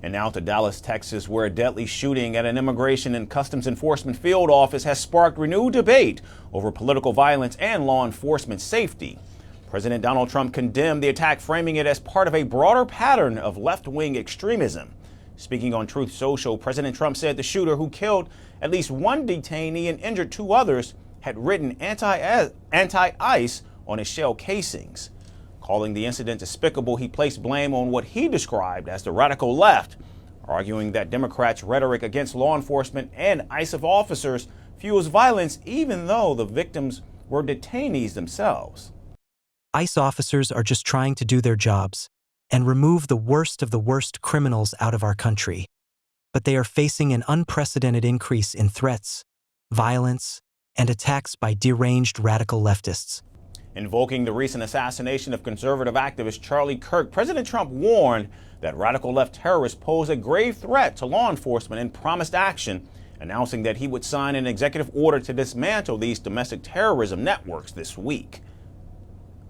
And now to Dallas, Texas, where a deadly shooting at an Immigration and Customs Enforcement field office has sparked renewed debate over political violence and law enforcement safety. President Donald Trump condemned the attack, framing it as part of a broader pattern of left-wing extremism. Speaking on Truth Social, President Trump said the shooter, who killed at least one detainee and injured two others, had written anti-ICE on his shell casings. Calling the incident despicable, he placed blame on what he described as the radical left, arguing that Democrats' rhetoric against law enforcement and ICE officers fuels violence even though the victims were detainees themselves. ICE officers are just trying to do their jobs and remove the worst of the worst criminals out of our country. But they are facing an unprecedented increase in threats, violence, and attacks by deranged radical leftists. Invoking the recent assassination of conservative activist Charlie Kirk, President Trump warned that radical left terrorists pose a grave threat to law enforcement and promised action, announcing that he would sign an executive order to dismantle these domestic terrorism networks this week.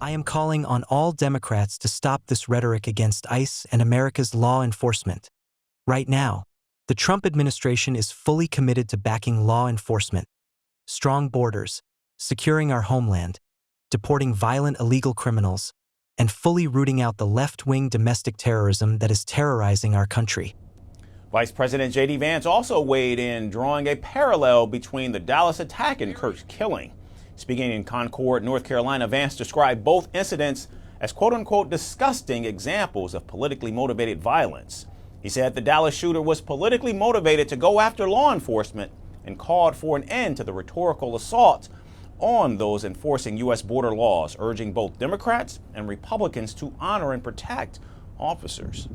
I am calling on all Democrats to stop this rhetoric against ICE and America's law enforcement. Right now, the Trump administration is fully committed to backing law enforcement, strong borders, securing our homeland, deporting violent illegal criminals, and fully rooting out the left-wing domestic terrorism that is terrorizing our country. Vice President JD Vance also weighed in, drawing a parallel between the Dallas attack and Kirk's killing. Speaking in Concord, North Carolina, Vance described both incidents as quote-unquote disgusting examples of politically motivated violence. He said the Dallas shooter was politically motivated to go after law enforcement and called for an end to the rhetorical assault on those enforcing U.S. border laws, urging both Democrats and Republicans to honor and protect officers.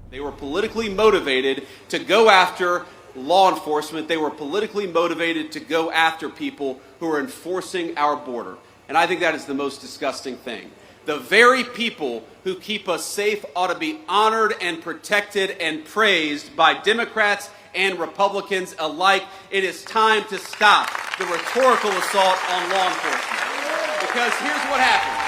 They were politically motivated to go after law enforcement. They were politically motivated to go after people who are enforcing our border. And I think that is the most disgusting thing. The very people who keep us safe ought to be honored and protected and praised by Democrats and Republicans alike. It is time to stop the rhetorical assault on law enforcement. Because here's what happened.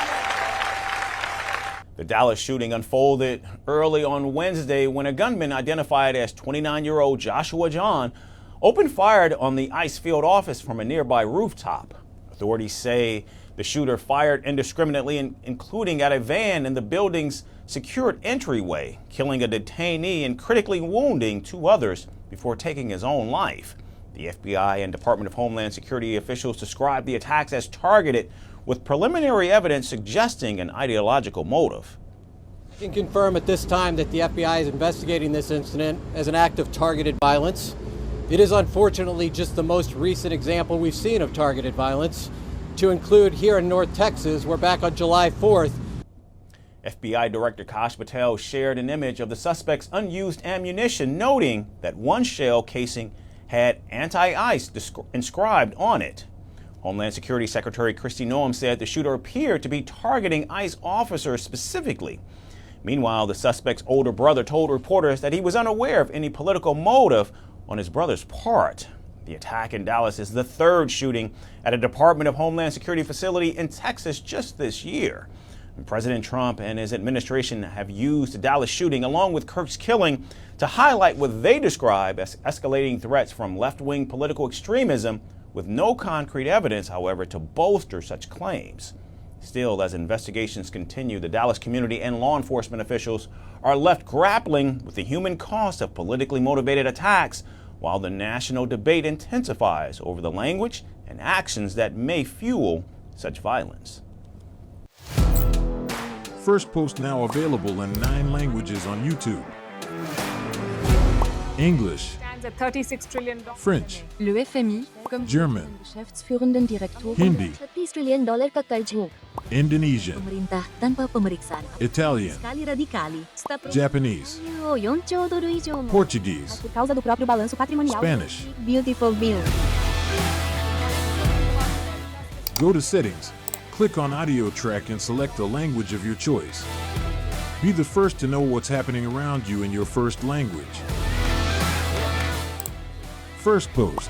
The Dallas shooting unfolded early on Wednesday when a gunman identified as 29-year-old Joshua Jahn opened fire on the ICE field office from a nearby rooftop. Authorities say the shooter fired indiscriminately, including at a van in the building's secured entryway, killing a detainee and critically wounding two others before taking his own life. The FBI and Department of Homeland Security officials described the attacks as targeted, with preliminary evidence suggesting an ideological motive. I can confirm at this time that the FBI is investigating this incident as an act of targeted violence. It is unfortunately just the most recent example we've seen of targeted violence, to include here in North Texas, where back on July 4th, FBI Director Kash Patel shared an image of the suspect's unused ammunition, noting that one shell casing had anti-ICE inscribed on it. Homeland Security Secretary Kristi Noem said the shooter appeared to be targeting ICE officers specifically. Meanwhile, the suspect's older brother told reporters that he was unaware of any political motive on his brother's part. The attack in Dallas is the third shooting at a Department of Homeland Security facility in Texas just this year. And President Trump and his administration have used the Dallas shooting, along with Kirk's killing, to highlight what they describe as escalating threats from left-wing political extremism, with no concrete evidence, however, to bolster such claims. Still, as investigations continue, the Dallas community and law enforcement officials are left grappling with the human cost of politically motivated attacks, while the national debate intensifies over the language and actions that may fuel such violence. Firstpost now available in 9 languages on YouTube. English, $36 trillion. French, Le FMI, comme German, Geschäftsführenden Direktor, Hindi, $30 trillion kakarjo. Indonesian, Pemerintah tanpa pemeriksaan. Italian, Sekali radikali. Japanese, 4 兆ドル以上の Portuguese, por causa do próprio balanço patrimonial. Spanish. Beautiful bill. Go to Settings, click on Audio Track and select the language of your choice. Be the first to know what's happening around you in your first language. Firstpost.